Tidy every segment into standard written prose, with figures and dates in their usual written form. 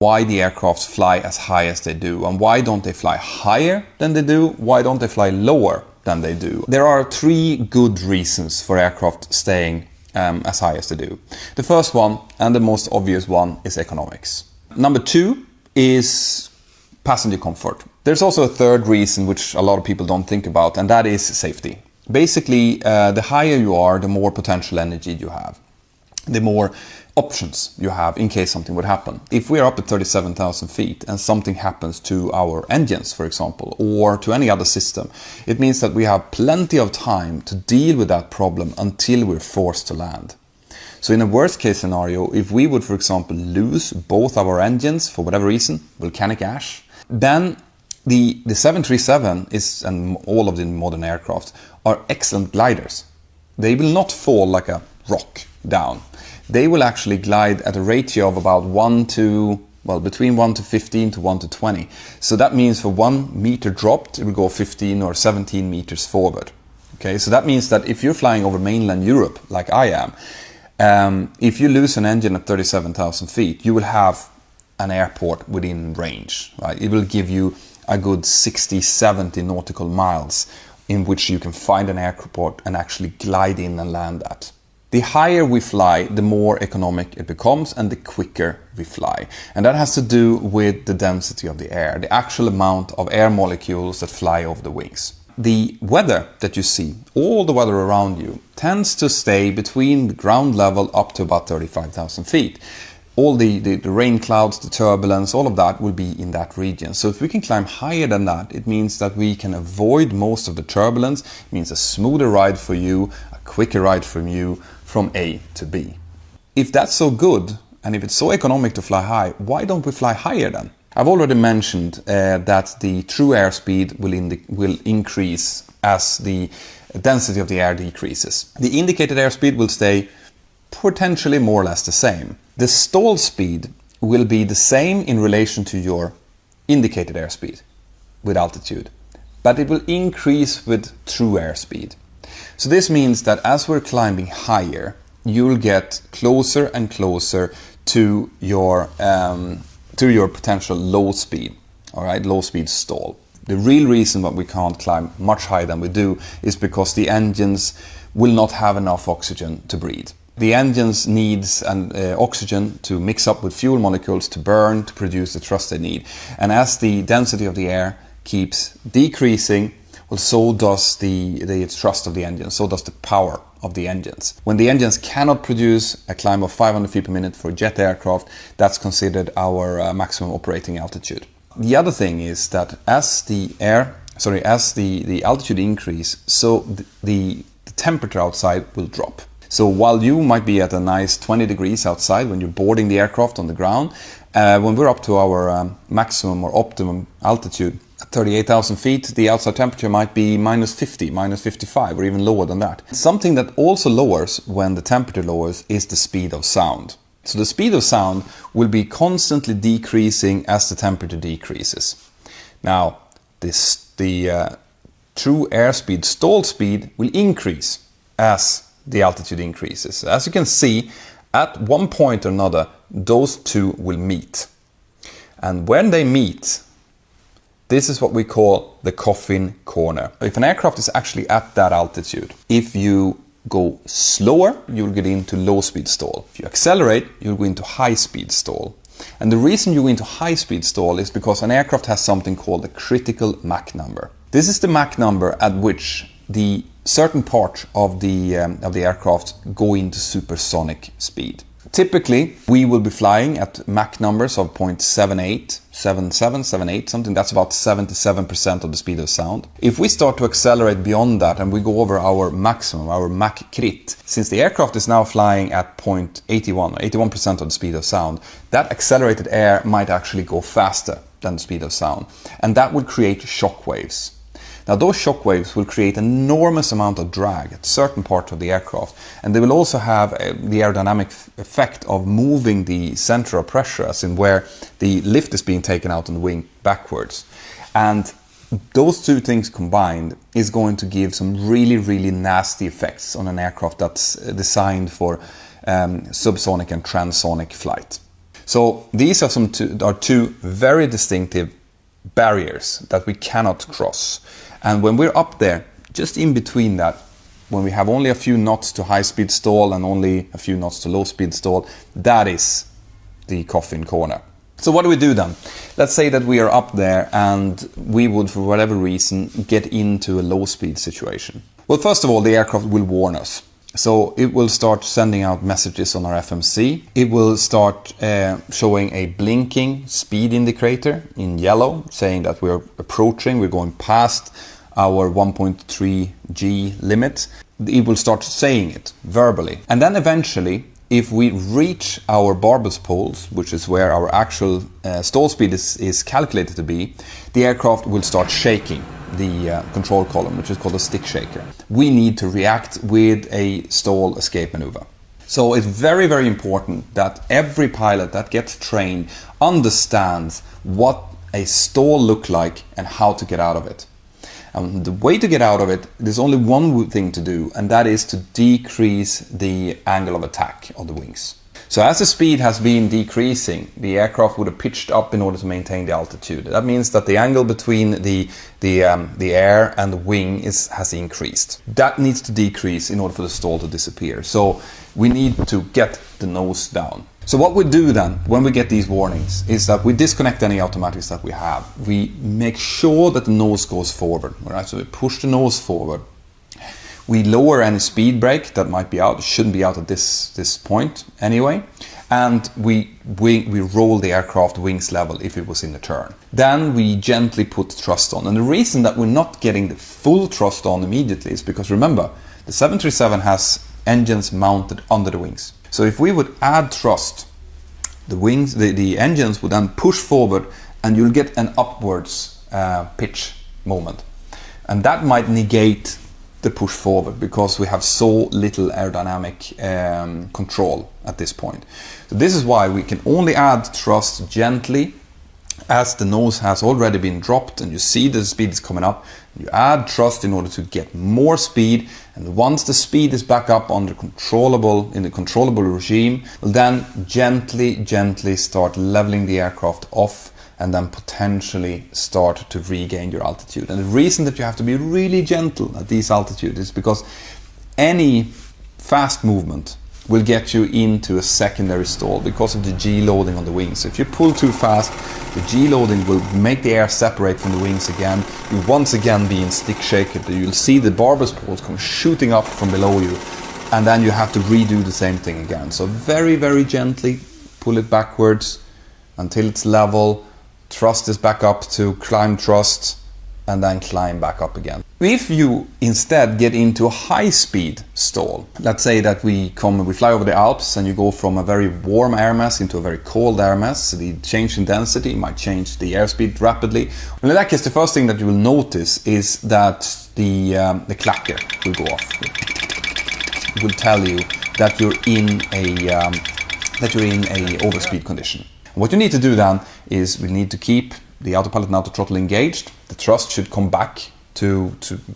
why the aircrafts fly as high as they do, and why don't they fly higher than they do? Why don't they fly lower than they do? There are three good reasons for aircraft staying as high as they do. The first one, and the most obvious one, is economics. Number two is passenger comfort. There's also a third reason which a lot of people don't think about, and that is safety. Basically, the higher you are, the more potential energy you have, the more options you have in case something would happen. If we're up at 37,000 feet and something happens to our engines, for example, or to any other system, it means that we have plenty of time to deal with that problem until we're forced to land. So in a worst case scenario, if we would, for example, lose both our engines for whatever reason, volcanic ash, then the 737 is, and all of the modern aircraft, are excellent gliders. They will not fall like a rock down. They will actually glide at a ratio of about between 1 to 15 to 1 to 20. So that means for 1 meter dropped, it will go 15 or 17 meters forward. Okay, so that means that if you're flying over mainland Europe, like I am, if you lose an engine at 37,000 feet, you will have an airport within range, right? It will give you a good 60, 70 nautical miles in which you can find an airport and actually glide in and land at. The higher we fly, the more economic it becomes and the quicker we fly. And that has to do with the density of the air, the actual amount of air molecules that fly over the wings. The weather that you see, all the weather around you, tends to stay between the ground level up to about 35,000 feet. All the rain clouds, the turbulence, all of that will be in that region. So if we can climb higher than that, it means that we can avoid most of the turbulence. It means a smoother ride for you, a quicker ride from you, from A to B. If that's so good, and if it's so economic to fly high, why don't we fly higher then? I've already mentioned that the true airspeed will increase as the density of the air decreases. The indicated airspeed will stay potentially more or less the same. The stall speed will be the same in relation to your indicated airspeed with altitude, but it will increase with true airspeed. So this means that as we're climbing higher, you'll get closer and closer to your potential low speed, all right, low speed stall. The real reason why we can't climb much higher than we do is because the engines will not have enough oxygen to breathe. The engines needs oxygen to mix up with fuel molecules to burn, to produce the thrust they need. And as the density of the air keeps decreasing, well, so does the thrust of the engine, so does the power of the engines. When the engines cannot produce a climb of 500 feet per minute for a jet aircraft, that's considered our maximum operating altitude. The other thing is that as the altitude increase, so the temperature outside will drop. So while you might be at a nice 20 degrees outside when you're boarding the aircraft on the ground, when we're up to our maximum or optimum altitude at 38,000 feet, the outside temperature might be minus 50, minus 55, or even lower than that. Something that also lowers when the temperature lowers is the speed of sound. So the speed of sound will be constantly decreasing as the temperature decreases. Now, the true airspeed, stall speed, will increase as the altitude increases. As you can see, at one point or another, those two will meet. And when they meet, this is what we call the coffin corner. If an aircraft is actually at that altitude, if you go slower, you'll get into low speed stall. If you accelerate, you'll go into high speed stall. And the reason you go into high speed stall is because an aircraft has something called the critical Mach number. This is the Mach number at which the certain part of the aircraft go into supersonic speed. Typically, we will be flying at Mach numbers of 0.78, 77, 78, something that's about 77% of the speed of sound. If we start to accelerate beyond that and we go over our maximum, our Mach crit, since the aircraft is now flying at 0.81, 81% of the speed of sound, that accelerated air might actually go faster than the speed of sound. And that would create shock waves. Now those shock waves will create an enormous amount of drag at certain parts of the aircraft, and they will also have the aerodynamic effect of moving the center of pressure, as in where the lift is being taken out on the wing backwards. And those two things combined is going to give some really, really nasty effects on an aircraft that's designed for subsonic and transonic flight. So these are two very distinctive barriers that we cannot cross. And when we're up there, just in between that, when we have only a few knots to high-speed stall and only a few knots to low-speed stall, that is the coffin corner. So what do we do then? Let's say that we are up there and we would, for whatever reason, get into a low-speed situation. Well, first of all, the aircraft will warn us. So it will start sending out messages on our FMC. It will start showing a blinking speed indicator in yellow, saying that we're approaching, we're going past our 1.3 G limit. It will start saying it verbally. And then eventually, if we reach our barbus poles, which is where our actual stall speed is calculated to be, the aircraft will start shaking the control column, which is called a stick shaker. We need to react with a stall escape maneuver. So it's very, very important that every pilot that gets trained understands what a stall looks like and how to get out of it. And the way to get out of it, there's only one thing to do, and that is to decrease the angle of attack of the wings. So as the speed has been decreasing, the aircraft would have pitched up in order to maintain the altitude. That means that the angle between the air and the wing has increased. That needs to decrease in order for the stall to disappear. So we need to get the nose down. So what we do then, when we get these warnings, is that we disconnect any automatics that we have. We make sure that the nose goes forward. Right? So we push the nose forward. We lower any speed brake that might be out. It shouldn't be out at this point anyway. And we roll the aircraft wings level if it was in the turn. Then we gently put thrust on. And the reason that we're not getting the full thrust on immediately is because, remember, the 737 has engines mounted under the wings. So if we would add thrust, the engines would then push forward and you'll get an upwards pitch moment. And that might negate the push forward because we have so little aerodynamic control at this point. So this is why we can only add thrust gently as the nose has already been dropped and you see the speed is coming up. You add thrust in order to get more speed, and once the speed is back up in the controllable regime, we'll then gently start leveling the aircraft off and then potentially start to regain your altitude. And the reason that you have to be really gentle at these altitudes is because any fast movement will get you into a secondary stall because of the G loading on the wings. So if you pull too fast, the G loading will make the air separate from the wings again. You'll once again be in stick shaker. You'll see the barbus poles come shooting up from below you, and then you have to redo the same thing again. So very, very gently pull it backwards until it's level. Thrust is back up to climb thrust, and then climb back up again. If you instead get into a high-speed stall, let's say that we fly over the Alps and you go from a very warm air mass into a very cold air mass, so the change in density might change the airspeed rapidly. And in that case, the first thing that you will notice is that the clacker will go off. It will tell you that you're in a overspeed condition. What you need to do then is we need to keep the autopilot and autothrottle engaged. The thrust should come back to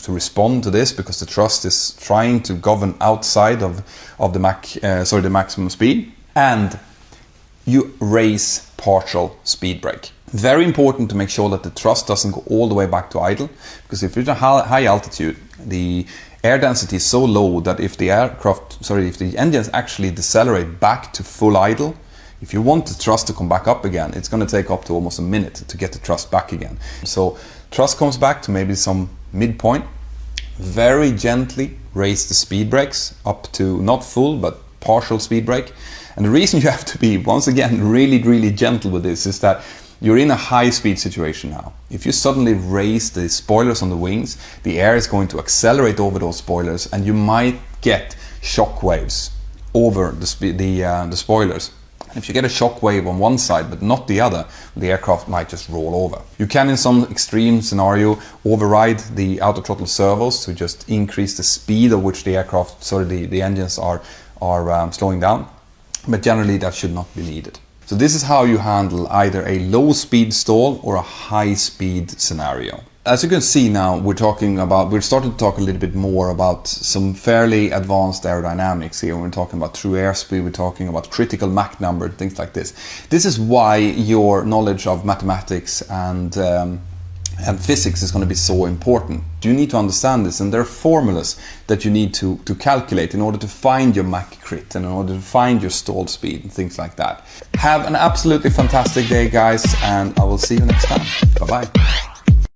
respond to this because the thrust is trying to govern outside of the maximum speed. And you raise partial speed brake. Very important to make sure that the thrust doesn't go all the way back to idle, because if you're at a high altitude, the air density is so low that if the engines actually decelerate back to full idle, if you want the thrust to come back up again, it's going to take up to almost a minute to get the thrust back again. So thrust comes back to maybe some midpoint. Very gently raise the speed brakes up to not full but partial speed brake. And the reason you have to be, once again, really, really gentle with this is that you're in a high speed situation now. If you suddenly raise the spoilers on the wings, the air is going to accelerate over those spoilers and you might get shock waves over the spoilers. If you get a shock wave on one side but not the other, the aircraft might just roll over. You can, in some extreme scenario, override the autothrottle servos to just increase the speed at which the engines are slowing down. But generally that should not be needed. So this is how you handle either a low speed stall or a high speed scenario. As you can see now, we're starting to talk a little bit more about some fairly advanced aerodynamics here. We're talking about true airspeed, we're talking about critical Mach number, things like this. This is why your knowledge of mathematics and physics is going to be so important. You need to understand this, and there are formulas that you need to calculate in order to find your Mach crit and in order to find your stall speed and things like that. Have an absolutely fantastic day, guys, and I will see you next time. Bye-bye.